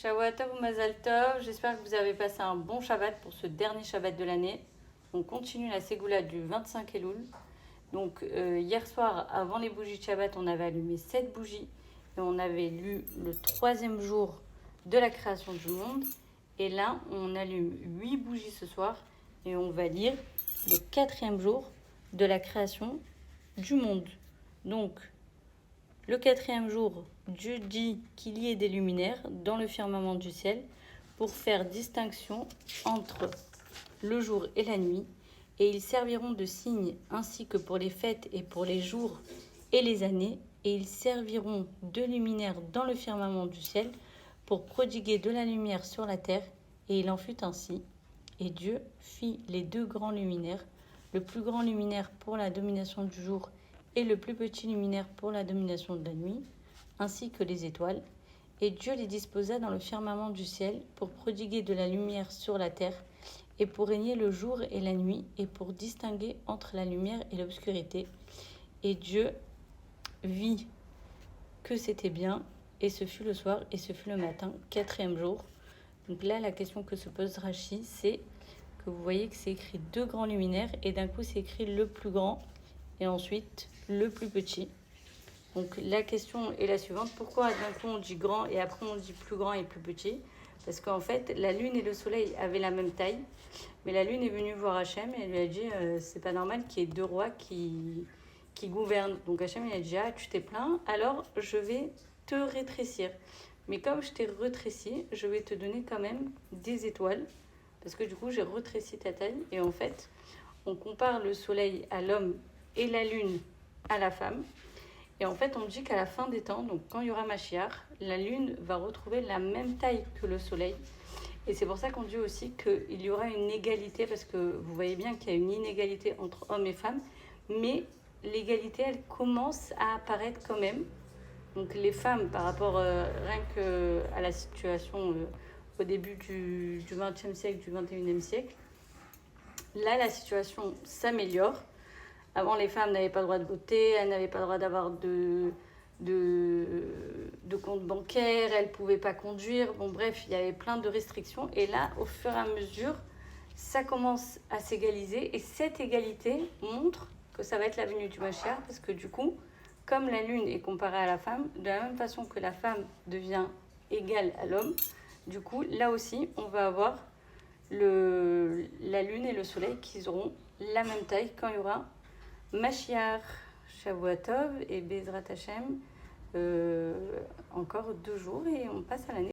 Shavua Tov ou Mazal Tov, j'espère que vous avez passé un bon Shabbat pour ce dernier Shabbat de l'année. On continue la Ségoula du 25 Elul. Donc hier soir, avant les bougies de Shabbat, on avait allumé 7 bougies et on avait lu le 3e jour de la création du monde. Et là, on allume 8 bougies ce soir et on va lire le 4e jour de la création du monde. Donc, le 4e jour, Dieu dit qu'il y ait des luminaires dans le firmament du ciel pour faire distinction entre le jour et la nuit, et ils serviront de signe ainsi que pour les fêtes et pour les jours et les années, et ils serviront de luminaires dans le firmament du ciel pour prodiguer de la lumière sur la terre, et il en fut ainsi. Et Dieu fit les 2 grands luminaires, le plus grand luminaire pour la domination du jour et le plus petit luminaire pour la domination de la nuit, ainsi que les étoiles. Et Dieu les disposa dans le firmament du ciel pour prodiguer de la lumière sur la terre, et pour régner le jour et la nuit, et pour distinguer entre la lumière et l'obscurité. Et Dieu vit que c'était bien, et ce fut le soir, et ce fut le matin, 4e jour. Donc là, la question que se pose Rashi, c'est que vous voyez que c'est écrit 2 grands luminaires, et d'un coup c'est écrit le plus grand, et ensuite le plus petit. Donc la question est la suivante, pourquoi d'un coup on dit grand et après on dit plus grand et plus petit? Parce qu'en fait la lune et le soleil avaient la même taille, mais la lune est venue voir Hachem et elle lui a dit c'est pas normal qu'il y ait 2 rois qui gouvernent. Donc Hachem il a dit tu t'es plaint, alors je vais te rétrécir. Mais comme je t'ai rétréci, je vais te donner quand même des étoiles, parce que du coup j'ai rétréci ta taille. Et en fait on compare le soleil à l'homme et la lune à la femme. Et en fait, on dit qu'à la fin des temps, donc quand il y aura Mashiach, la lune va retrouver la même taille que le soleil. Et c'est pour ça qu'on dit aussi qu'il y aura une égalité, parce que vous voyez bien qu'il y a une inégalité entre hommes et femmes, mais l'égalité, elle commence à apparaître quand même. Donc les femmes, par rapport rien qu'à la situation au début du XXe siècle, du XXIe siècle, là, la situation s'améliore. Avant, les femmes n'avaient pas le droit de voter, elles n'avaient pas le droit d'avoir de compte bancaire, elles ne pouvaient pas conduire. Bon, bref, il y avait plein de restrictions. Et là, au fur et à mesure, ça commence à s'égaliser. Et cette égalité montre que ça va être la venue du Mashiach, parce que du coup, comme la lune est comparée à la femme, de la même façon que la femme devient égale à l'homme, du coup, là aussi, on va avoir la lune et le soleil qui auront la même taille quand il y aura Mashiach. Shavua Tov et Bezrat Hashem, encore 2 jours et on passe à l'année.